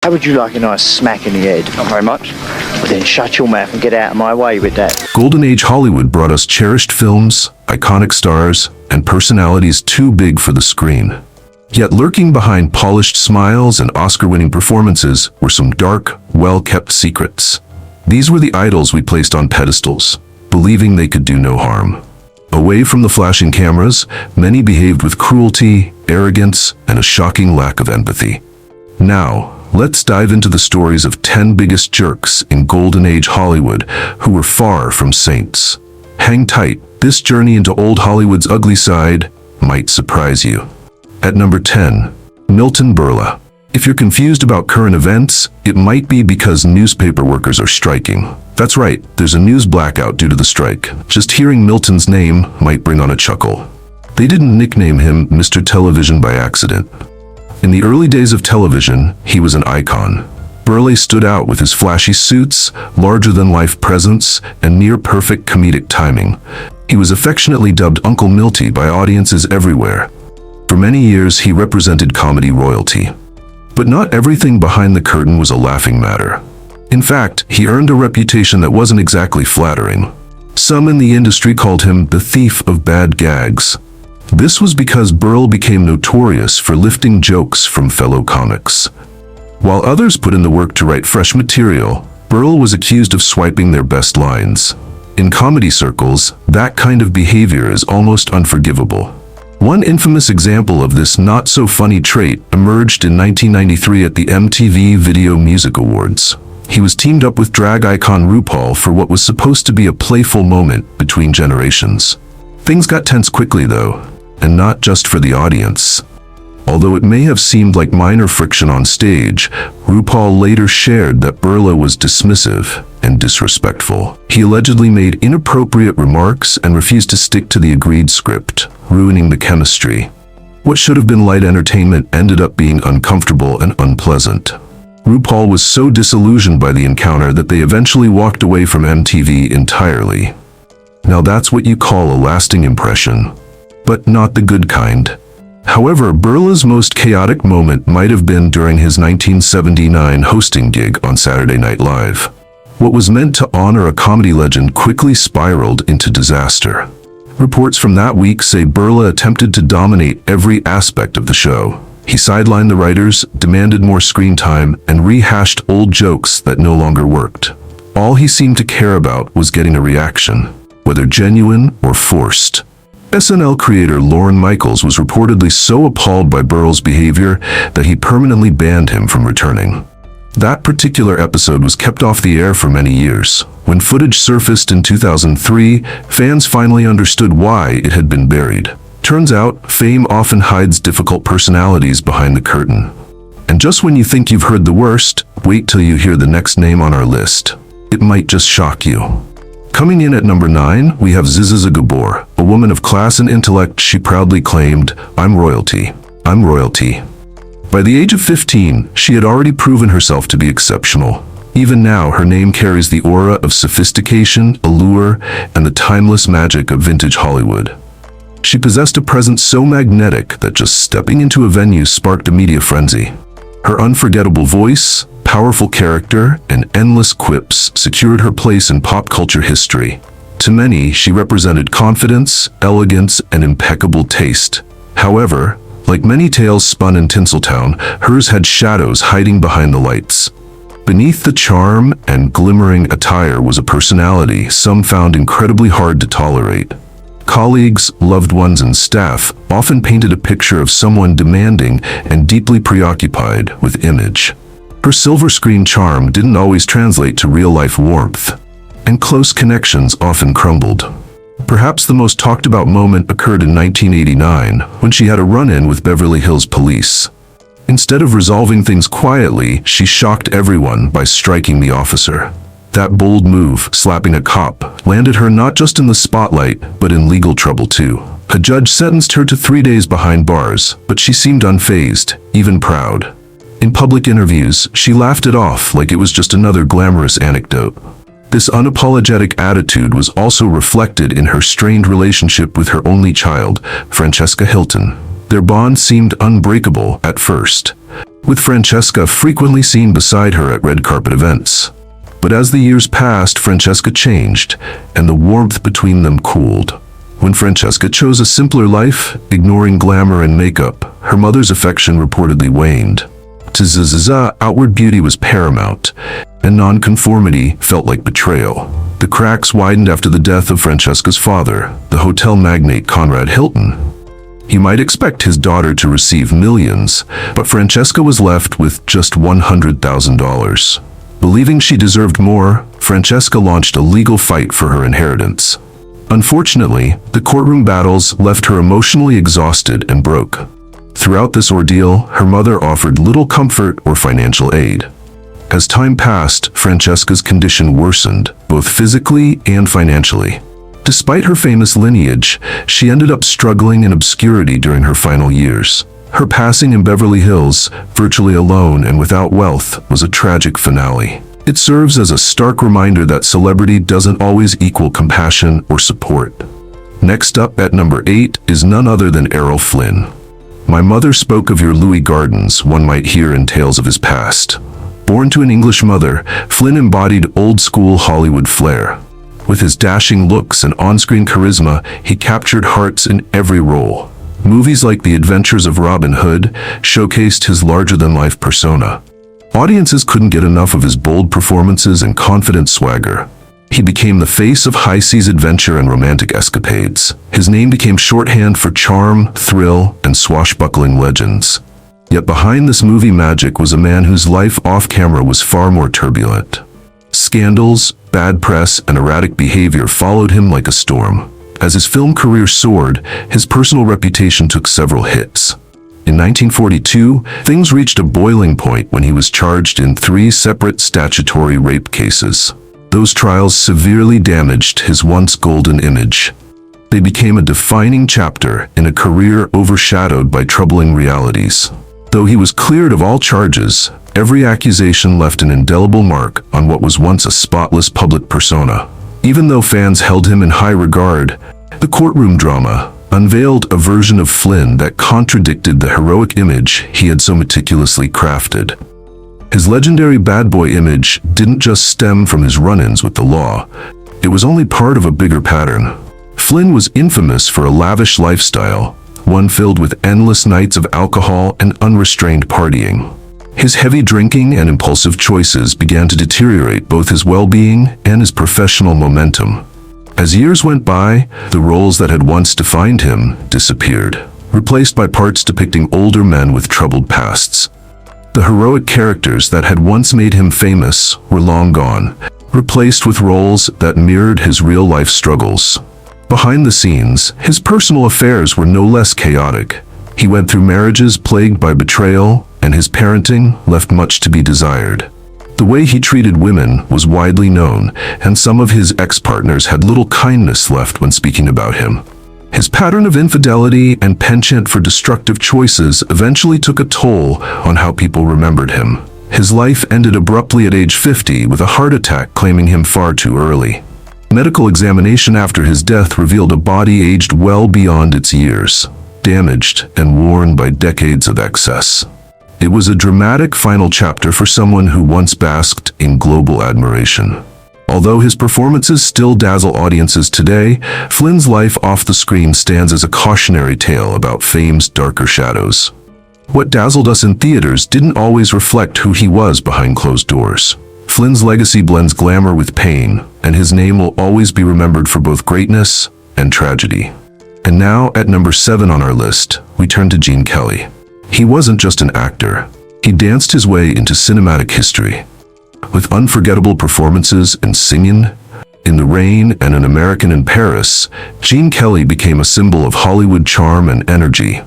How would you like a nice smack in the head? Not very much. Well, then shut your mouth and get out of my way with that. Golden Age Hollywood brought us cherished films, iconic stars, and personalities too big for the screen. Yet lurking behind polished smiles and Oscar-winning performances were some dark, well-kept secrets. These were the idols we placed on pedestals, believing they could do no harm. Away from the flashing cameras, many behaved with cruelty, arrogance, and a shocking lack of empathy. Now, let's dive into the stories of 10 biggest jerks in Golden Age Hollywood who were far from saints. Hang tight, this journey into old Hollywood's ugly side might surprise you. At number 10, Milton Berle. If you're confused about current events, it might be because newspaper workers are striking. That's right, there's a news blackout due to the strike. Just hearing Milton's name might bring on a chuckle. They didn't nickname him Mr. Television by accident. In the early days of television, he was an icon. Berle stood out with his flashy suits, larger-than-life presence, and near-perfect comedic timing. He was affectionately dubbed Uncle Milty by audiences everywhere. For many years, he represented comedy royalty. But not everything behind the curtain was a laughing matter. In fact, he earned a reputation that wasn't exactly flattering. Some in the industry called him the thief of bad gags. This was because Berle became notorious for lifting jokes from fellow comics. While others put in the work to write fresh material, Berle was accused of swiping their best lines. In comedy circles, that kind of behavior is almost unforgivable. One infamous example of this not-so-funny trait emerged in 1993 at the MTV Video Music Awards. He was teamed up with drag icon RuPaul for what was supposed to be a playful moment between generations. Things got tense quickly, though, and not just for the audience. Although it may have seemed like minor friction on stage, RuPaul later shared that Berle was dismissive and disrespectful. He allegedly made inappropriate remarks and refused to stick to the agreed script, ruining the chemistry. What should have been light entertainment ended up being uncomfortable and unpleasant. RuPaul was so disillusioned by the encounter that they eventually walked away from MTV entirely. Now that's what you call a lasting impression, but not the good kind. However, Berle's most chaotic moment might have been during his 1979 hosting gig on Saturday Night Live. What was meant to honor a comedy legend quickly spiraled into disaster. Reports from that week say Berle attempted to dominate every aspect of the show. He sidelined the writers, demanded more screen time, and rehashed old jokes that no longer worked. All he seemed to care about was getting a reaction, whether genuine or forced. SNL creator Lorne Michaels was reportedly so appalled by Berle's behavior that he permanently banned him from returning. That particular episode was kept off the air for many years. When footage surfaced in 2003, fans finally understood why it had been buried. Turns out, fame often hides difficult personalities behind the curtain. And just when you think you've heard the worst, wait till you hear the next name on our list. It might just shock you. Coming in at number 9, we have Ziza Gabor, a woman of class and intellect. She proudly claimed, "I'm royalty. I'm royalty." By the age of 15, she had already proven herself to be exceptional. Even now, her name carries the aura of sophistication, allure, and the timeless magic of vintage Hollywood. She possessed a presence so magnetic that just stepping into a venue sparked a media frenzy. Her unforgettable voice, powerful character, and endless quips secured her place in pop culture history. To many, she represented confidence, elegance, and impeccable taste. However, like many tales spun in Tinseltown, hers had shadows hiding behind the lights. Beneath the charm and glimmering attire was a personality some found incredibly hard to tolerate. Colleagues, loved ones, and staff often painted a picture of someone demanding and deeply preoccupied with image. Her silver screen charm didn't always translate to real-life warmth, and close connections often crumbled. Perhaps the most talked-about moment occurred in 1989, when she had a run-in with Beverly Hills Police. Instead of resolving things quietly, she shocked everyone by striking the officer. That bold move, slapping a cop, landed her not just in the spotlight, but in legal trouble too. A judge sentenced her to 3 days behind bars, but she seemed unfazed, even proud. In public interviews, she laughed it off like it was just another glamorous anecdote. This unapologetic attitude was also reflected in her strained relationship with her only child, Francesca Hilton. Their bond seemed unbreakable at first, with Francesca frequently seen beside her at red carpet events. But as the years passed, Francesca changed, and the warmth between them cooled. When Francesca chose a simpler life, ignoring glamour and makeup, her mother's affection reportedly waned. To Zaza, outward beauty was paramount, and nonconformity felt like betrayal. The cracks widened after the death of Francesca's father, the hotel magnate Conrad Hilton. You might expect his daughter to receive millions, but Francesca was left with just $100,000. Believing she deserved more, Francesca launched a legal fight for her inheritance. Unfortunately, the courtroom battles left her emotionally exhausted and broke. Throughout this ordeal, her mother offered little comfort or financial aid. As time passed, Francesca's condition worsened, both physically and financially. Despite her famous lineage, she ended up struggling in obscurity during her final years. Her passing in Beverly Hills, virtually alone and without wealth, was a tragic finale. It serves as a stark reminder that celebrity doesn't always equal compassion or support. Next up at number 8 is none other than Errol Flynn. My mother spoke of your Louis Gardens, one might hear in tales of his past. Born to an English mother, Flynn embodied old-school Hollywood flair. With his dashing looks and on-screen charisma, he captured hearts in every role. Movies like The Adventures of Robin Hood showcased his larger-than-life persona. Audiences couldn't get enough of his bold performances and confident swagger. He became the face of high-seas adventure and romantic escapades. His name became shorthand for charm, thrill, and swashbuckling legends. Yet behind this movie magic was a man whose life off-camera was far more turbulent. Scandals, bad press, and erratic behavior followed him like a storm. As his film career soared, his personal reputation took several hits. In 1942, things reached a boiling point when he was charged in 3 separate statutory rape cases. Those trials severely damaged his once golden image. They became a defining chapter in a career overshadowed by troubling realities. Though he was cleared of all charges, every accusation left an indelible mark on what was once a spotless public persona. Even though fans held him in high regard, the courtroom drama unveiled a version of Flynn that contradicted the heroic image he had so meticulously crafted. His legendary bad boy image didn't just stem from his run-ins with the law. It was only part of a bigger pattern. Flynn was infamous for a lavish lifestyle, one filled with endless nights of alcohol and unrestrained partying. His heavy drinking and impulsive choices began to deteriorate both his well-being and his professional momentum. As years went by, the roles that had once defined him disappeared, replaced by parts depicting older men with troubled pasts. The heroic characters that had once made him famous were long gone, replaced with roles that mirrored his real-life struggles. Behind the scenes, his personal affairs were no less chaotic. He went through marriages plagued by betrayal, and his parenting left much to be desired. The way he treated women was widely known, and some of his ex-partners had little kindness left when speaking about him. His pattern of infidelity and penchant for destructive choices eventually took a toll on how people remembered him. His life ended abruptly at age 50 with a heart attack claiming him far too early. Medical examination after his death revealed a body aged well beyond its years, damaged and worn by decades of excess. It was a dramatic final chapter for someone who once basked in global admiration. Although his performances still dazzle audiences today, Flynn's life off the screen stands as a cautionary tale about fame's darker shadows. What dazzled us in theaters didn't always reflect who he was behind closed doors. Flynn's legacy blends glamour with pain, and his name will always be remembered for both greatness and tragedy. And now, at number 7 on our list, we turn to Gene Kelly. He wasn't just an actor. He danced his way into cinematic history. With unforgettable performances in Singin', In the Rain, and An American in Paris, Gene Kelly became a symbol of Hollywood charm and energy.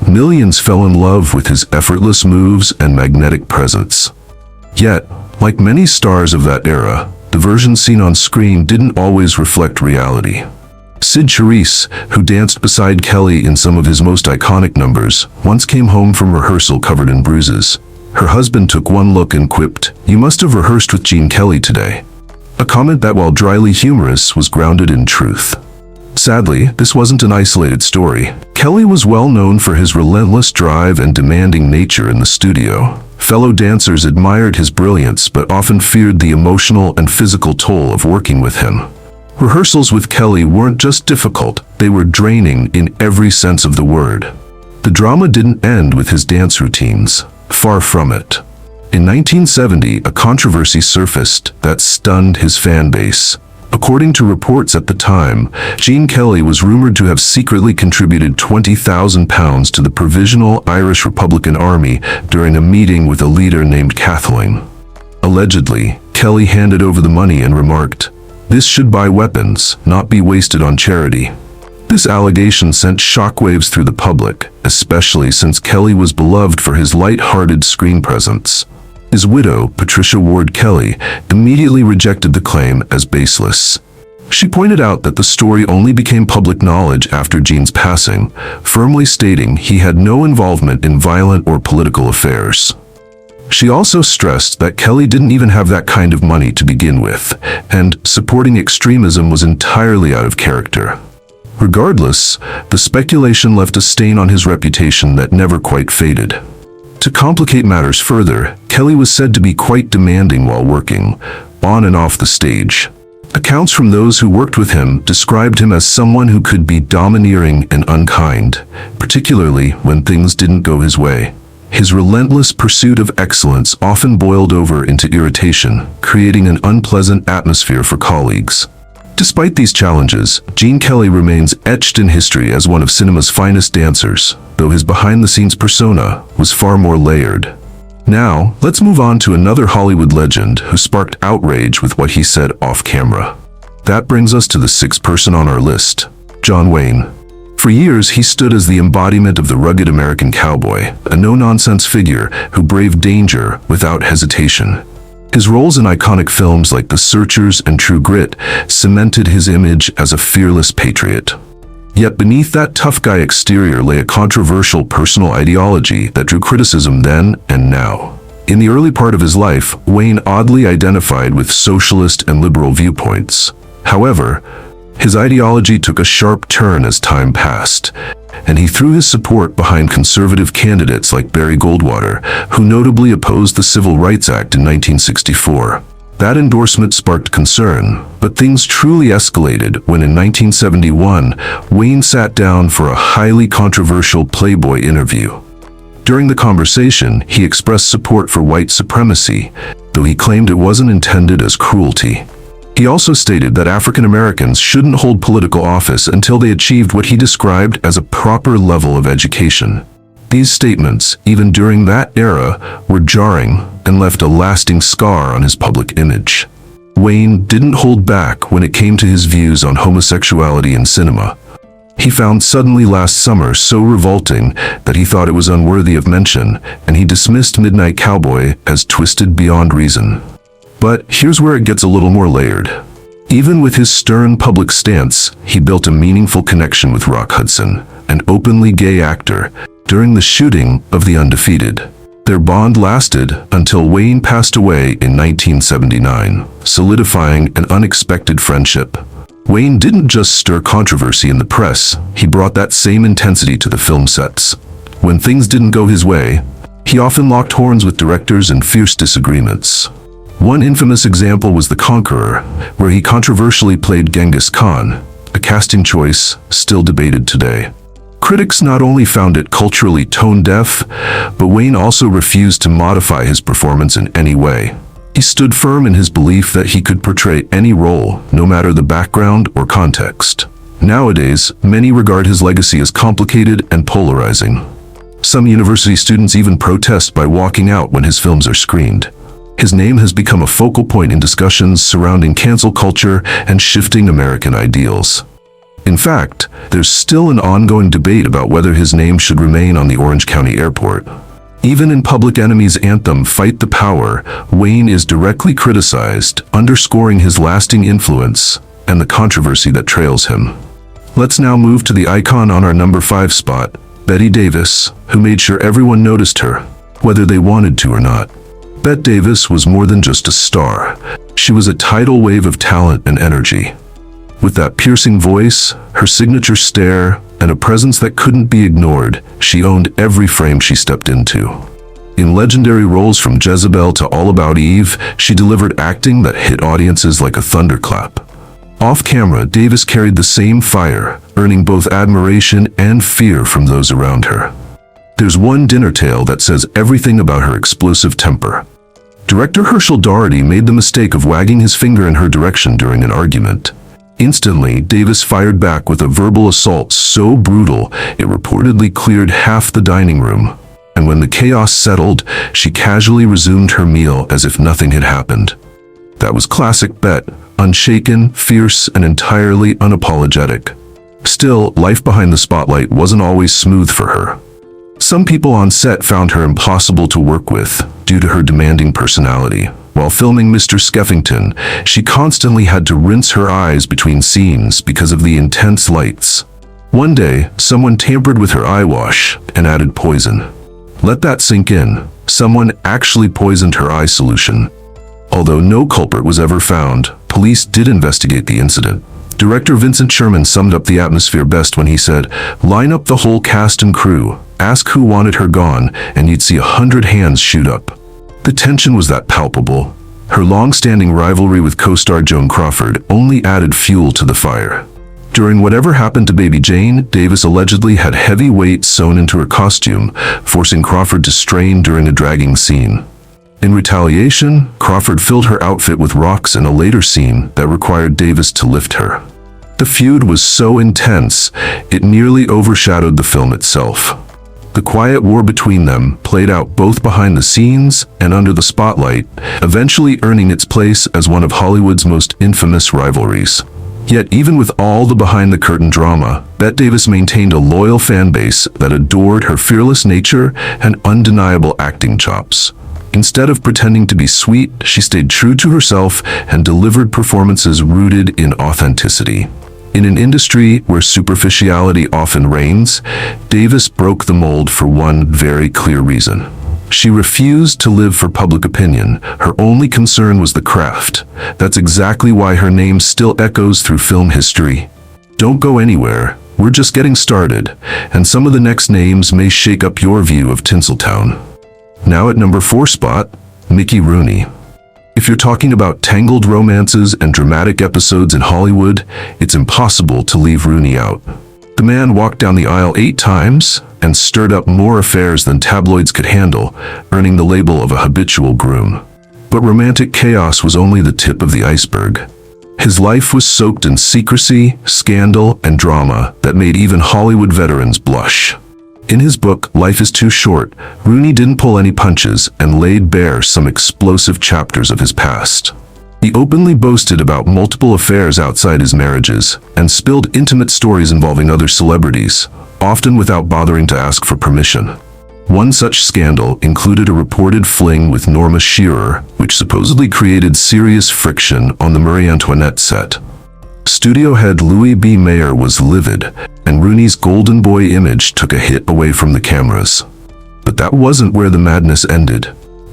Millions fell in love with his effortless moves and magnetic presence. Yet, like many stars of that era, the version seen on screen didn't always reflect reality. Sid Charisse, who danced beside Kelly in some of his most iconic numbers, once came home from rehearsal covered in bruises. Her husband took one look and quipped, "You must have rehearsed with Gene Kelly today." A comment that, while dryly humorous, was grounded in truth. Sadly, this wasn't an isolated story. Kelly was well known for his relentless drive and demanding nature in the studio. Fellow dancers admired his brilliance but often feared the emotional and physical toll of working with him. Rehearsals with Kelly weren't just difficult, they were draining in every sense of the word. The drama didn't end with his dance routines. Far from it. In 1970, a controversy surfaced that stunned his fan base. According to reports at the time, Gene Kelly was rumored to have secretly contributed £20,000 to the Provisional Irish Republican Army during a meeting with a leader named Chaplin. Allegedly, Kelly handed over the money and remarked, "This should buy weapons, not be wasted on charity." This allegation sent shockwaves through the public, especially since Kelly was beloved for his light-hearted screen presence. His widow, Patricia Ward Kelly, immediately rejected the claim as baseless. She pointed out that the story only became public knowledge after Gene's passing, firmly stating he had no involvement in violent or political affairs. She also stressed that Kelly didn't even have that kind of money to begin with, and supporting extremism was entirely out of character. Regardless, the speculation left a stain on his reputation that never quite faded. To complicate matters further, Kelly was said to be quite demanding while working, on and off the stage. Accounts from those who worked with him described him as someone who could be domineering and unkind, particularly when things didn't go his way. His relentless pursuit of excellence often boiled over into irritation, creating an unpleasant atmosphere for colleagues. Despite these challenges, Gene Kelly remains etched in history as one of cinema's finest dancers, though his behind-the-scenes persona was far more layered. Now, let's move on to another Hollywood legend who sparked outrage with what he said off-camera. That brings us to the sixth person on our list, John Wayne. For years, he stood as the embodiment of the rugged American cowboy, a no-nonsense figure who braved danger without hesitation. His roles in iconic films like The Searchers and True Grit cemented his image as a fearless patriot. Yet beneath that tough guy exterior lay a controversial personal ideology that drew criticism then and now. In the early part of his life, Wayne oddly identified with socialist and liberal viewpoints. However, his ideology took a sharp turn as time passed, and he threw his support behind conservative candidates like Barry Goldwater, who notably opposed the Civil Rights Act in 1964. That endorsement sparked concern, but things truly escalated when in 1971, Wayne sat down for a highly controversial Playboy interview. During the conversation, he expressed support for white supremacy, though he claimed it wasn't intended as cruelty. He also stated that African Americans shouldn't hold political office until they achieved what he described as a proper level of education. These statements, even during that era, were jarring and left a lasting scar on his public image. Wayne didn't hold back when it came to his views on homosexuality in cinema. He found Suddenly Last Summer so revolting that he thought it was unworthy of mention, and he dismissed Midnight Cowboy as twisted beyond reason. But here's where it gets a little more layered. Even with his stern public stance, he built a meaningful connection with Rock Hudson, an openly gay actor, during the shooting of The Undefeated. Their bond lasted until Wayne passed away in 1979, solidifying an unexpected friendship. Wayne didn't just stir controversy in the press, he brought that same intensity to the film sets. When things didn't go his way, he often locked horns with directors in fierce disagreements. One infamous example was The Conqueror, where he controversially played Genghis Khan, a casting choice still debated today. Critics not only found it culturally tone-deaf, but Wayne also refused to modify his performance in any way. He stood firm in his belief that he could portray any role, no matter the background or context. Nowadays, many regard his legacy as complicated and polarizing. Some university students even protest by walking out when his films are screened. His name has become a focal point in discussions surrounding cancel culture and shifting American ideals. In fact, there's still an ongoing debate about whether his name should remain on the Orange County Airport. Even in Public Enemy's anthem Fight the Power, Wayne is directly criticized, underscoring his lasting influence and the controversy that trails him. Let's now move to the icon on our number 5 spot, Bette Davis, who made sure everyone noticed her, whether they wanted to or not. Bette Davis was more than just a star. She was a tidal wave of talent and energy. With that piercing voice, her signature stare, and a presence that couldn't be ignored, she owned every frame she stepped into. In legendary roles from Jezebel to All About Eve, she delivered acting that hit audiences like a thunderclap. Off-camera, Davis carried the same fire, earning both admiration and fear from those around her. There's one dinner tale that says everything about her explosive temper. Director Herschel Doherty made the mistake of wagging his finger in her direction during an argument. Instantly, Davis fired back with a verbal assault so brutal it reportedly cleared half the dining room. And when the chaos settled, she casually resumed her meal as if nothing had happened. That was classic Bet, unshaken, fierce, and entirely unapologetic. Still, life behind the spotlight wasn't always smooth for her. Some people on set found her impossible to work with due to her demanding personality. While filming Mr. Skeffington, she constantly had to rinse her eyes between scenes because of the intense lights. One day, someone tampered with her eye wash and added poison. Let that sink in. Someone actually poisoned her eye solution. Although no culprit was ever found, police did investigate the incident. Director Vincent Sherman summed up the atmosphere best when he said, "Line up the whole cast and crew, ask who wanted her gone, and you'd see 100 hands shoot up." The tension was that palpable. Her long-standing rivalry with co-star Joan Crawford only added fuel to the fire. During whatever happened to Baby Jane, Davis allegedly had heavy weights sewn into her costume, forcing Crawford to strain during a dragging scene. In retaliation, Crawford filled her outfit with rocks in a later scene that required Davis to lift her. The feud was so intense, it nearly overshadowed the film itself. The quiet war between them played out both behind the scenes and under the spotlight, eventually earning its place as one of Hollywood's most infamous rivalries. Yet even with all the behind-the-curtain drama, Bette Davis maintained a loyal fan base that adored her fearless nature and undeniable acting chops. Instead of pretending to be sweet, she stayed true to herself and delivered performances rooted in authenticity. In an industry where superficiality often reigns, Davis broke the mold for one very clear reason. She refused to live for public opinion. Her only concern was the craft. That's exactly why her name still echoes through film history. Don't go anywhere. We're just getting started, and some of the next names may shake up your view of Tinseltown. Now at number 4 spot, Mickey Rooney. If you're talking about tangled romances and dramatic episodes in Hollywood, it's impossible to leave Rooney out. The man walked down the aisle 8 times and stirred up more affairs than tabloids could handle, earning the label of a habitual groom. But romantic chaos was only the tip of the iceberg. His life was soaked in secrecy, scandal, and drama that made even Hollywood veterans blush. In his book, Life is Too Short, Rooney didn't pull any punches and laid bare some explosive chapters of his past. He openly boasted about multiple affairs outside his marriages and spilled intimate stories involving other celebrities, often without bothering to ask for permission. One such scandal included a reported fling with Norma Shearer, which supposedly created serious friction on the Marie Antoinette set. Studio head Louis B. Mayer was livid, and Rooney's golden boy image took a hit away from the cameras. But that wasn't where the madness ended.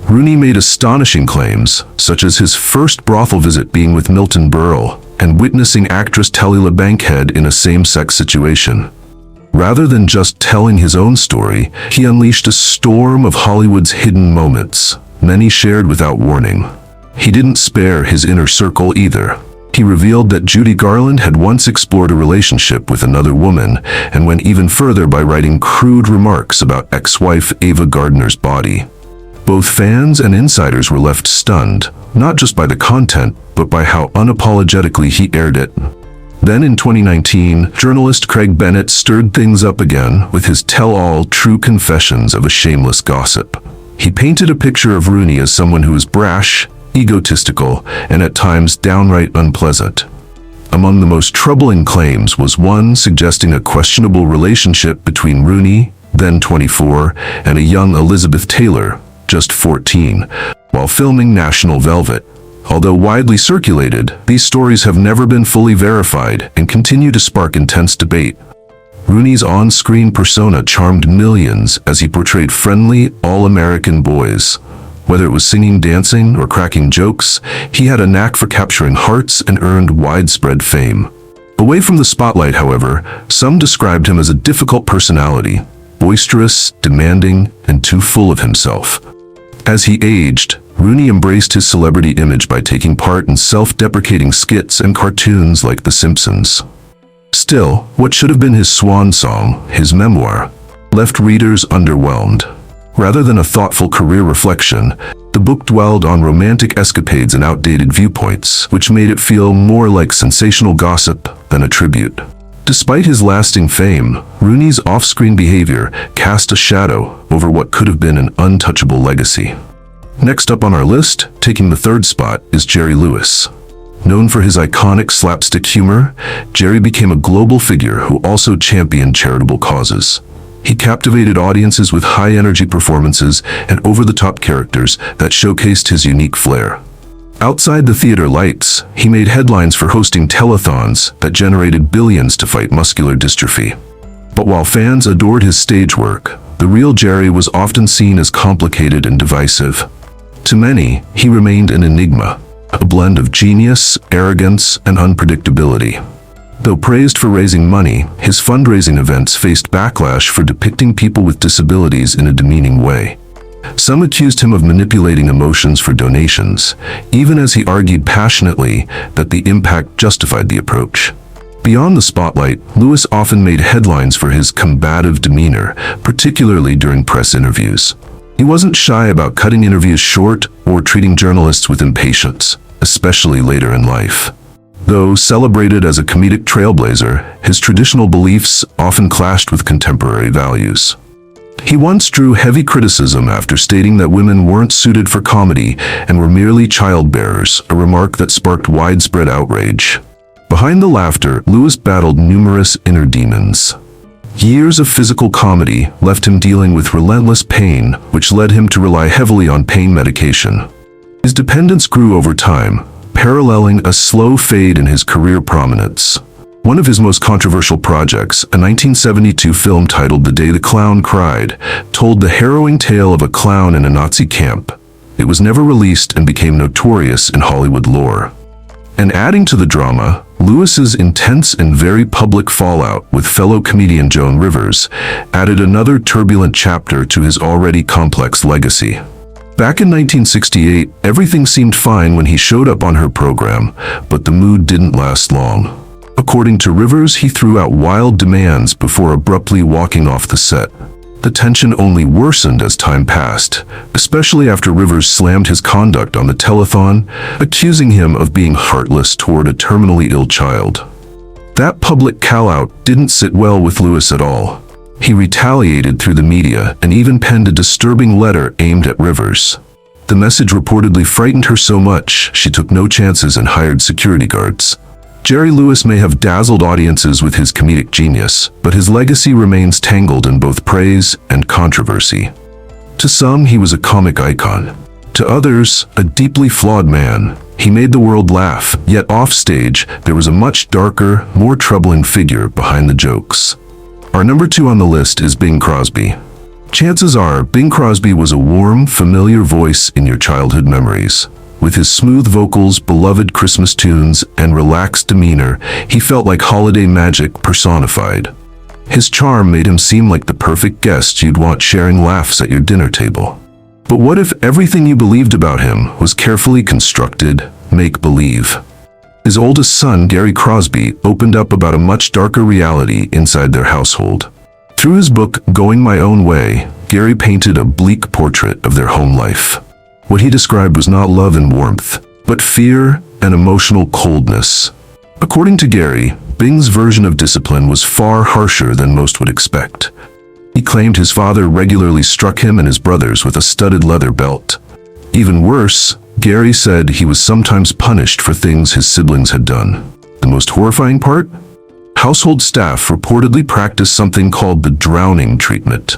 Rooney made astonishing claims, such as his first brothel visit being with Milton Berle and witnessing actress Tallulah Bankhead in a same-sex situation. Rather than just telling his own story, he unleashed a storm of Hollywood's hidden moments, many shared without warning. He didn't spare his inner circle either. He revealed that Judy Garland had once explored a relationship with another woman and went even further by writing crude remarks about ex-wife Ava Gardner's body. Both fans and insiders were left stunned, not just by the content, but by how unapologetically he aired it. Then in 2019, journalist Craig Bennett stirred things up again with his tell-all true confessions of a shameless gossip. He painted a picture of Rooney as someone who was brash, egotistical, and at times downright unpleasant. Among the most troubling claims was one suggesting a questionable relationship between Rooney, then 24, and a young Elizabeth Taylor, just 14, while filming National Velvet. Although widely circulated, these stories have never been fully verified and continue to spark intense debate. Rooney's on-screen persona charmed millions as he portrayed friendly, all-American boys. Whether it was singing, dancing, or cracking jokes, he had a knack for capturing hearts and earned widespread fame. Away from the spotlight, however, some described him as a difficult personality, boisterous, demanding, and too full of himself. As he aged, Rooney embraced his celebrity image by taking part in self-deprecating skits and cartoons like The Simpsons. Still, what should have been his swan song, his memoir, left readers underwhelmed. Rather than a thoughtful career reflection, the book dwelled on romantic escapades and outdated viewpoints, which made it feel more like sensational gossip than a tribute. Despite his lasting fame, Rooney's off-screen behavior cast a shadow over what could have been an untouchable legacy. Next up on our list, taking the third spot, is Jerry Lewis. Known for his iconic slapstick humor, Jerry became a global figure who also championed charitable causes. He captivated audiences with high-energy performances and over-the-top characters that showcased his unique flair. Outside the theater lights, he made headlines for hosting telethons that generated billions to fight muscular dystrophy. But while fans adored his stage work, the real Jerry was often seen as complicated and divisive. To many, he remained an enigma, a blend of genius, arrogance, and unpredictability. Though praised for raising money, his fundraising events faced backlash for depicting people with disabilities in a demeaning way. Some accused him of manipulating emotions for donations, even as he argued passionately that the impact justified the approach. Beyond the spotlight, Lewis often made headlines for his combative demeanor, particularly during press interviews. He wasn't shy about cutting interviews short or treating journalists with impatience, especially later in life. Though celebrated as a comedic trailblazer, his traditional beliefs often clashed with contemporary values. He once drew heavy criticism after stating that women weren't suited for comedy and were merely child-bearers, a remark that sparked widespread outrage. Behind the laughter, Lewis battled numerous inner demons. Years of physical comedy left him dealing with relentless pain, which led him to rely heavily on pain medication. His dependence grew over time, paralleling a slow fade in his career prominence. One of his most controversial projects, a 1972 film titled The Day the Clown Cried, told the harrowing tale of a clown in a Nazi camp. It was never released and became notorious in Hollywood lore. And adding to the drama, Lewis's intense and very public fallout with fellow comedian Joan Rivers added another turbulent chapter to his already complex legacy. Back in 1968, everything seemed fine when he showed up on her program, but the mood didn't last long. According to Rivers, he threw out wild demands before abruptly walking off the set. The tension only worsened as time passed, especially after Rivers slammed his conduct on the telethon, accusing him of being heartless toward a terminally ill child. That public call-out didn't sit well with Lewis at all. He retaliated through the media and even penned a disturbing letter aimed at Rivers. The message reportedly frightened her so much, she took no chances and hired security guards. Jerry Lewis may have dazzled audiences with his comedic genius, but his legacy remains tangled in both praise and controversy. To some, he was a comic icon. To others, a deeply flawed man. He made the world laugh, yet off-stage, there was a much darker, more troubling figure behind the jokes. Our number 2 on the list is Bing Crosby. Chances are, Bing Crosby was a warm, familiar voice in your childhood memories. With his smooth vocals, beloved Christmas tunes, and relaxed demeanor, he felt like holiday magic personified. His charm made him seem like the perfect guest you'd want sharing laughs at your dinner table. But what if everything you believed about him was carefully constructed make-believe? His oldest son, Gary Crosby, opened up about a much darker reality inside their household. Through his book, Going My Own Way, Gary painted a bleak portrait of their home life. What he described was not love and warmth, but fear and emotional coldness. According to Gary, Bing's version of discipline was far harsher than most would expect. He claimed his father regularly struck him and his brothers with a studded leather belt. Even worse, Gary said he was sometimes punished for things his siblings had done. The most horrifying part? Household staff reportedly practiced something called the drowning treatment.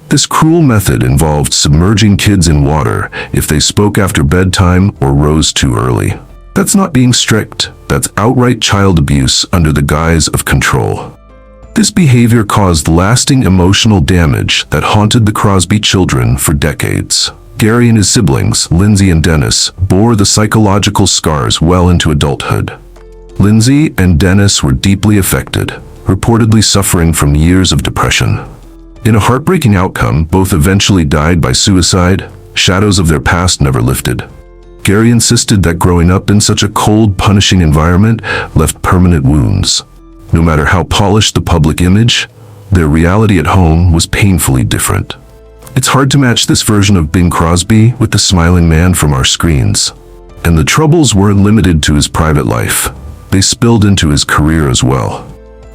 This cruel method involved submerging kids in water if they spoke after bedtime or rose too early. That's not being strict, that's outright child abuse under the guise of control. This behavior caused lasting emotional damage that haunted the Crosby children for decades. Gary and his siblings, Lindsay and Dennis, bore the psychological scars well into adulthood. Lindsay and Dennis were deeply affected, reportedly suffering from years of depression. In a heartbreaking outcome, both eventually died by suicide. Shadows of their past never lifted. Gary insisted that growing up in such a cold, punishing environment left permanent wounds. No matter how polished the public image, their reality at home was painfully different. It's hard to match this version of Bing Crosby with the smiling man from our screens. And the troubles weren't limited to his private life. They spilled into his career as well.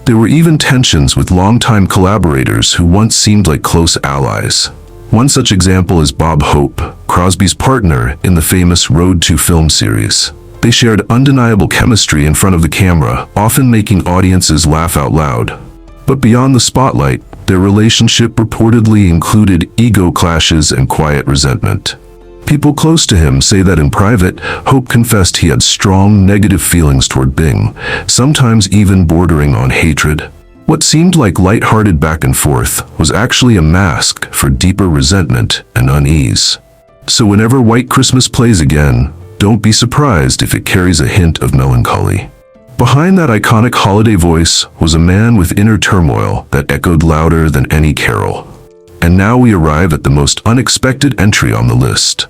There were even tensions with longtime collaborators who once seemed like close allies. One such example is Bob Hope, Crosby's partner in the famous Road to Film series. They shared undeniable chemistry in front of the camera, often making audiences laugh out loud. But beyond the spotlight, their relationship reportedly included ego clashes and quiet resentment. People close to him say that in private, Hope confessed he had strong negative feelings toward Bing, sometimes even bordering on hatred. What seemed like light-hearted back and forth was actually a mask for deeper resentment and unease. So whenever White Christmas plays again, don't be surprised if it carries a hint of melancholy. Behind that iconic holiday voice was a man with inner turmoil that echoed louder than any carol. And now we arrive at the most unexpected entry on the list.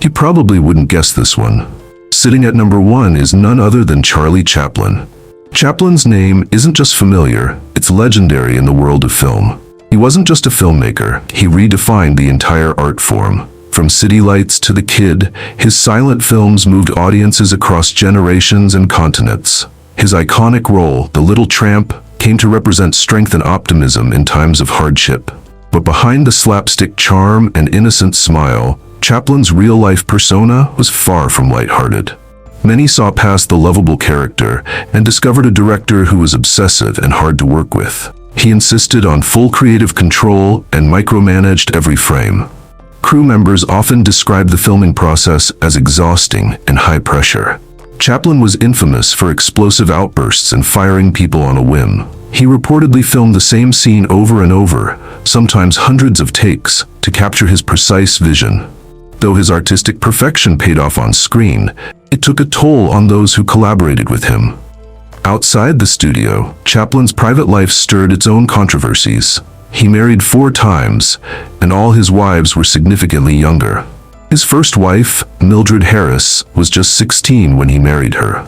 You probably wouldn't guess this one. Sitting at number 1 is none other than Charlie Chaplin. Chaplin's name isn't just familiar, it's legendary in the world of film. He wasn't just a filmmaker, he redefined the entire art form. From City Lights to The Kid, his silent films moved audiences across generations and continents. His iconic role, The Little Tramp, came to represent strength and optimism in times of hardship. But behind the slapstick charm and innocent smile, Chaplin's real-life persona was far from lighthearted. Many saw past the lovable character and discovered a director who was obsessive and hard to work with. He insisted on full creative control and micromanaged every frame. Crew members often described the filming process as exhausting and high pressure. Chaplin was infamous for explosive outbursts and firing people on a whim. He reportedly filmed the same scene over and over, sometimes hundreds of takes, to capture his precise vision. Though his artistic perfection paid off on screen, it took a toll on those who collaborated with him. Outside the studio, Chaplin's private life stirred its own controversies. He married 4 times, and all his wives were significantly younger. His first wife, Mildred Harris, was just 16 when he married her.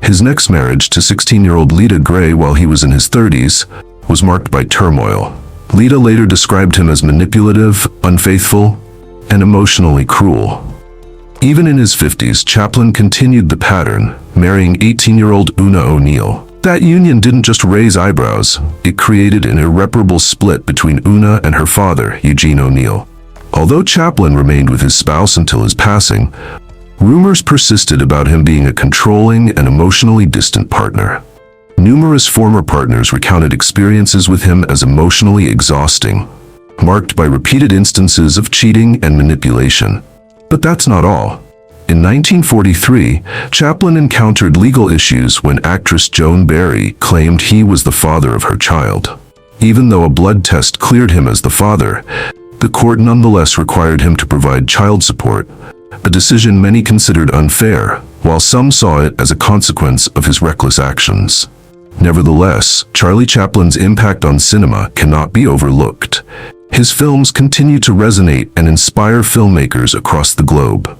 His next marriage to 16-year-old Lita Gray while he was in his 30s was marked by turmoil. Lita later described him as manipulative, unfaithful, and emotionally cruel. Even in his 50s, Chaplin continued the pattern, marrying 18-year-old Una O'Neill. That union didn't just raise eyebrows, it created an irreparable split between Una and her father, Eugene O'Neill. Although Chaplin remained with his spouse until his passing, rumors persisted about him being a controlling and emotionally distant partner. Numerous former partners recounted experiences with him as emotionally exhausting, marked by repeated instances of cheating and manipulation. But that's not all. In 1943, Chaplin encountered legal issues when actress Joan Barry claimed he was the father of her child. Even though a blood test cleared him as the father, the court nonetheless required him to provide child support, a decision many considered unfair, while some saw it as a consequence of his reckless actions. Nevertheless, Charlie Chaplin's impact on cinema cannot be overlooked. His films continue to resonate and inspire filmmakers across the globe.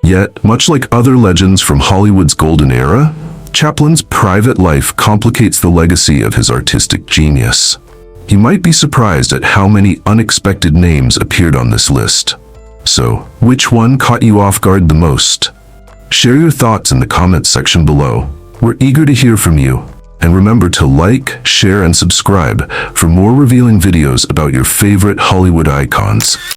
Yet, much like other legends from Hollywood's golden era, Chaplin's private life complicates the legacy of his artistic genius. You might be surprised at how many unexpected names appeared on this list. So, which one caught you off guard the most? Share your thoughts in the comments section below. We're eager to hear from you. And remember to like, share, and subscribe for more revealing videos about your favorite Hollywood icons.